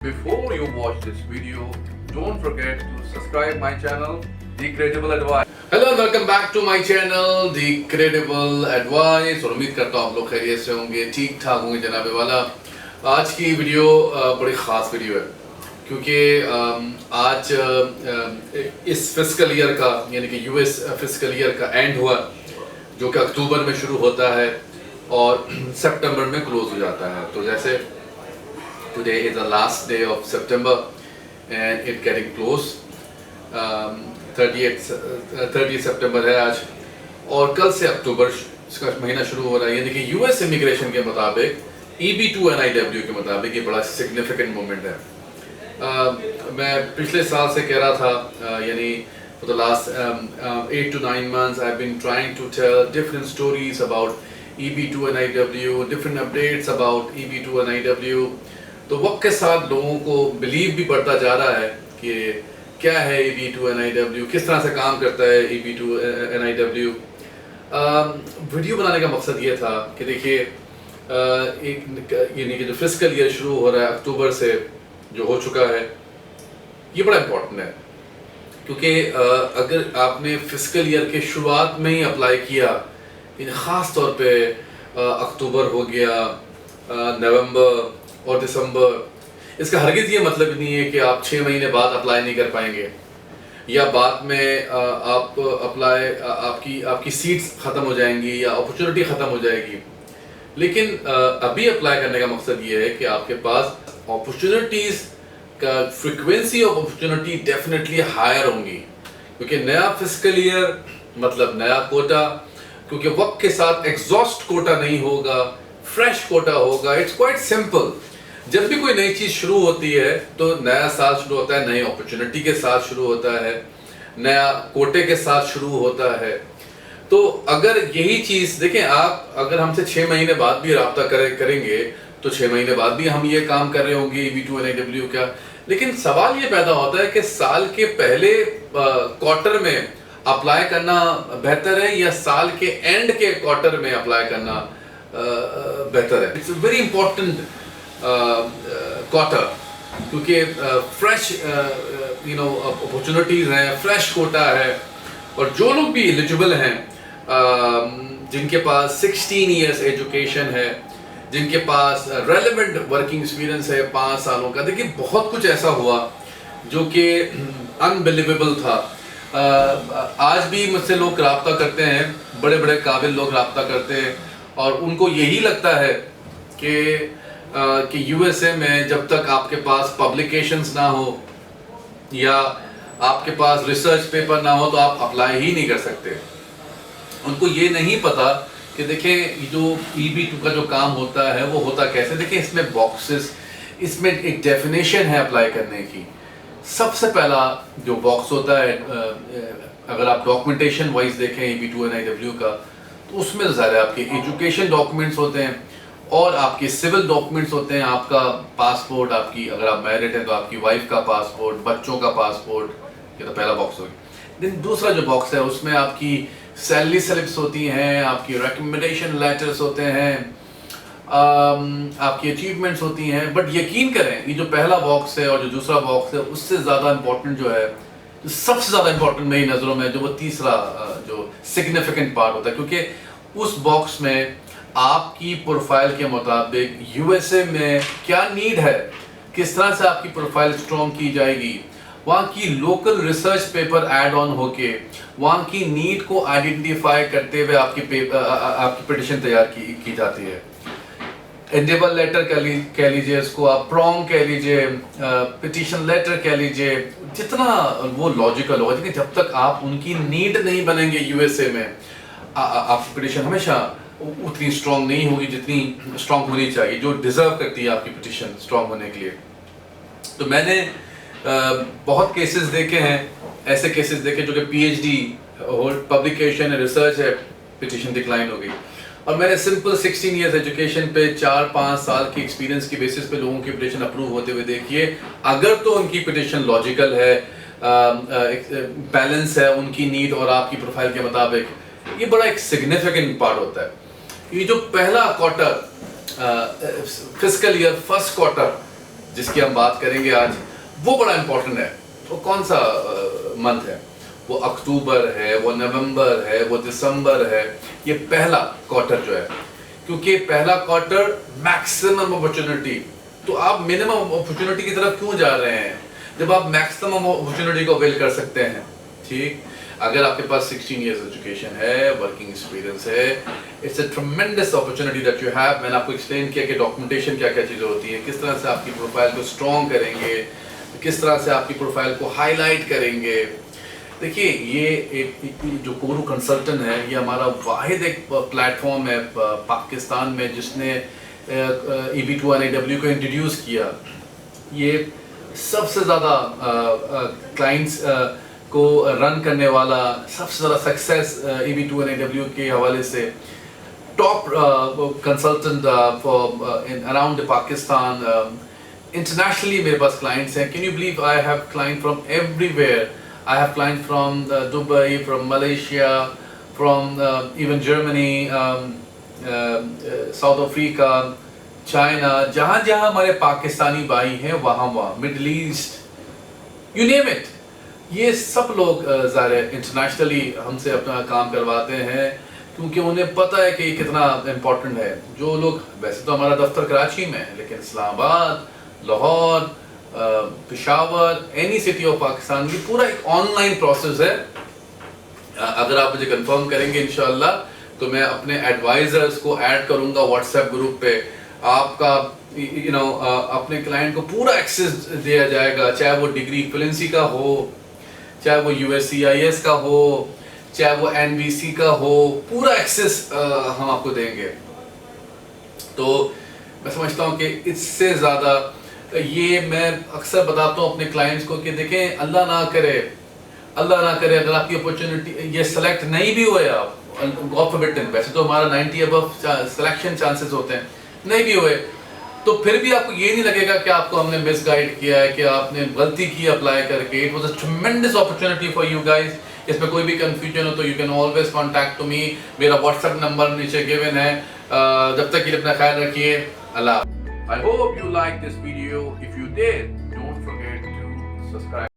Before you watch this video, don't forget to subscribe my channel, The Credible Advice. Hello welcome back to my channel the Credible Advice. और उम्मीद करता हूँ आप लोग खैरियत से होंगे, ठीक ठाक होंगे जनाबे वाला। आज की वीडियो बड़ी ख़ास वीडियो है क्योंकि आज इस फिस्कल ईयर का यानी कि यूएस फिस्कल ईयर का एंड हुआ जो कि अक्टूबर में शुरू होता है और सितंबर में क्लोज हो जाता है। तो जैसे today is the last day of September and it getting close. 30 सितंबर है आज और कल से अक्टूबर इसका महीना शुरू हो रहा है। यानी कि यूएस इमिग्रेशन के मुताबिक EB-2 NIW के मुताबिक ये बड़ा सिग्निफिकेंट मोमेंट है। मैं पिछले साल से कह रहा था यानी for the last 8 to 9 months I've been trying to tell different stories about EB-2 NIW, different updates about EB-2 NIW। तो वक्त के साथ लोगों को बिलीव भी बढ़ता जा रहा है कि क्या है EB-2 NIW, किस तरह से काम करता है EB-2 NIW। वीडियो बनाने का मकसद ये था कि देखिए यानी कि जो फिस्कल ईयर शुरू हो रहा है अक्टूबर से जो हो चुका है ये बड़ा इम्पोर्टेंट है क्योंकि अगर आपने फिस्कल ईयर के शुरुआत में ही अप्लाई किया, ख़ास तौर पे अक्टूबर हो गया, नवंबर और दिसंबर, इसका हरगिज़ ये मतलब नहीं है कि आप 6 महीने बाद अप्लाई नहीं कर पाएंगे या बाद में आप अप्लाई आपकी सीट्स ख़त्म हो जाएंगी या अपॉर्चुनिटी ख़त्म हो जाएगी। लेकिन अभी अप्लाई करने का मकसद ये है कि आपके पास अपॉर्चुनिटीज़ का frequency of opportunity definitely higher होंगी क्योंकि नया फिस्कल ईयर मतलब नया कोटा, क्योंकि वक्त के साथ एग्जॉस्ट कोटा नहीं होगा, फ्रेश कोटा होगा। It's quite simple. जब भी कोई नई चीज़ शुरू होती है तो नया साल शुरू होता है, नई अपॉर्चुनिटी के साथ शुरू होता है, नया कोटे के साथ शुरू होता है। तो अगर यही चीज़ देखें आप, अगर हमसे 6 महीने बाद भी रब्ता करेंगे तो 6 महीने बाद भी हम ये काम कर रहे होंगे EB-2 NIW का। लेकिन सवाल ये पैदा होता है कि साल के पहले क्वार्टर में अप्लाई करना बेहतर है या साल के एंड के क्वार्टर में अप्लाई करना बेहतर है। इट्स वेरी इंपॉर्टेंट क्वार्टर क्योंकि फ्रेश अपॉर्चुनिटीज़ हैं, फ्रेश कोटा है और जो लोग भी एलिजिबल हैं जिनके पास 16 इयर्स एजुकेशन है, जिनके पास रेलेवेंट वर्किंग एक्सपीरियंस है 5 सालों का। देखिए बहुत कुछ ऐसा हुआ जो कि अनबिलीवेबल था। आज भी मुझसे लोग रब्ता करते हैं, बड़े बड़े काबिल लोग रब्ता करते हैं और उनको यही लगता है कि यूएसए में जब तक आपके पास पब्लिकेशंस ना हो या आपके पास रिसर्च पेपर ना हो तो आप अप्लाई ही नहीं कर सकते। उनको ये नहीं पता कि देखें जो EB-2 का जो काम होता है वो होता कैसे। देखिए इसमें बॉक्सेस, इसमें एक डेफिनेशन है अप्लाई करने की। सबसे पहला जो बॉक्स होता है, अगर आप डॉक्यूमेंटेशन वाइज देखें EB-2 NIW का तो उसमें ज़्यादा आपके एजुकेशन डॉक्यूमेंट्स होते हैं और आपके सिविल डॉक्यूमेंट्स होते हैं। आपका पासपोर्ट, आपकी अगर आप मैरिड हैं तो आपकी वाइफ का पासपोर्ट, बच्चों का पासपोर्ट, ये तो पहला बॉक्स हो गया। देन दूसरा जो बॉक्स है उसमें आपकी सैलरी स्लिप्स होती हैं, आपकी रिकमेंडेशन लेटर्स होते हैं, आपकी अचीवमेंट्स होती हैं। बट यकीन करें ये जो पहला बॉक्स है और जो दूसरा बॉक्स है उससे ज़्यादा इम्पोर्टेंट जो है, जो सबसे ज़्यादा इम्पोर्टेंट मेरी नज़रों में जो वो तीसरा जो सिग्निफिकेंट पार्ट होता है, क्योंकि उस बॉक्स में आपकी प्रोफाइल के मुताबिक यूएसए में क्या नीड है, किस तरह से आपकी प्रोफाइल स्ट्रॉन्ग की जाएगी, वहाँ की local research paper add on होके वहाँ की नीड को आइडेंटिफाई करते हुए आपकी पिटिशन तैयार की जाती है। एंडेबल लेटर कह लीजिए, इसको आप प्रॉन्ग कह लीजिए, पिटिशन लेटर कह लीजिए, जितना वो लॉजिकल होगा। लेकिन जब तक आप उनकी नीड नहीं बनेंगे यूएसए में आपकी पिटिशन हमेशा उतनी स्ट्रॉन्ग नहीं होगी जितनी स्ट्रॉन्ग होनी चाहिए, जो डिज़र्व करती है आपकी पिटिशन स्ट्रॉन्ग होने के लिए। तो मैंने बहुत केसेस देखे हैं, ऐसे केसेस देखे जो कि PhD पब्लिकेशन रिसर्च है, पिटिशन डिक्लाइन हो गई। और मैंने सिंपल 16 इयर्स एजुकेशन पे 4-5 साल की एक्सपीरियंस की बेसिस पे लोगों की पिटिशन अप्रूव होते हुए देखिए। अगर तो उनकी पिटिशन लॉजिकल है, बैलेंस है उनकी नीड और आपकी प्रोफाइल के मुताबिक, ये बड़ा एक सिग्निफिकेंट पार्ट होता है। ये जो पहला quarter fiscal year first quarter جس کی ہم بات کریں گے آج وہ بڑا امپورٹنٹ ہے. وہ کون سا منتھ ہے؟ وہ اکتوبر ہے, وہ نومبر ہے, وہ دسمبر ہے. یہ پہلا کوارٹر جو ہے, کیونکہ پہلا کوارٹر میکسیمم اپرچونٹی. تو آپ منیمم اپرچونٹی کی طرف کیوں جا رہے ہیں جب آپ میکسیمم اپرچونٹی کو اویل کر سکتے ہیں؟ ٹھیک, اگر آپ کے پاس 16 ایئرز ایجوکیشن ہے, ورکنگ ایکسپیرینس ہے, it's a tremendous opportunity that you have. میں نے آپ کو ایکسپلین کیا کہ ڈاکومنٹیشن کیا کیا چیزیں ہوتی ہیں, کس طرح سے آپ کی پروفائل کو اسٹرانگ کریں گے, کس طرح سے آپ کی پروفائل کو ہائی لائٹ کریں گے. دیکھیے, یہ جو کورو کنسلٹنٹ ہے, یہ ہمارا واحد ایک پلیٹ فارم ہے پاکستان میں جس نے EB2NAW کو انٹروڈیوس کیا. یہ سب سے زیادہ کلائنٹس کو رن کرنے والا, سب سے زیادہ سکسیس EB2NAW کے حوالے سے top consultant around Pakistan. Internationally میرے پاس کلائنٹس ہیں. Can you believe I have client from every where. I have clients from Dubai, from Malaysia, from even Germany, South Africa, China. جہاں جہاں ہمارے پاکستانی بھائی ہیں وہاں Middle East, you name it. یہ سب لوگ ظاہر ہے انٹرنیشنلی ہم سے اپنا کام کرواتے ہیں کیونکہ انہیں پتہ ہے کہ یہ کتنا امپورٹنٹ ہے. جو لوگ, ویسے تو ہمارا دفتر کراچی میں ہے, لیکن اسلام آباد, Lahore, Peshawar, any city of Pakistan, یہ پورا ایک آن لائن پروسیس ہے. اگر آپ مجھے کنفرم کریں گے انشاءاللہ تو میں اپنے ایڈوائزرز کو ایڈ کروں گا واٹس ایپ گروپ پہ. آپ کا اپنے کلائنٹ کو پورا ایکسیس دیا جائے گا, چاہے وہ ڈگری ایکویلنسی کا ہو, چاہے وہ USCIS کا ہو, چاہے وہ NBC کا ہو, پورا ایکسیس ہم آپ کو دیں گے. تو میں سمجھتا ہوں کہ اس سے زیادہ یہ میں اکثر بتاتا ہوں اپنے کلائنٹس کو کہ دیکھیں, اللہ نہ کرے اگر آپ کی اپرچونٹی یہ سلیکٹ نہیں بھی ہوئے, آپ God forbid, ویسے تو ہمارا 90 ابو سلیکشن چانسز ہوتے ہیں, نہیں بھی ہوئے تو پھر بھی آپ کو یہ نہیں لگے گا کہ آپ کو ہم نے مس گائیڈ کیا ہے, کہ آپ نے غلطی کی اپلائی کر کے. It was a tremendous opportunity for you guys. اس میں کوئی بھی کنفیوژن ہو تو you can always contact to me. میرا واٹس ایپ نمبر نیچے گیون ہے. جب تک کے لیے اپنا خیال رکھیے. اللہ. I hope you liked this video. If you did, don't forget to subscribe.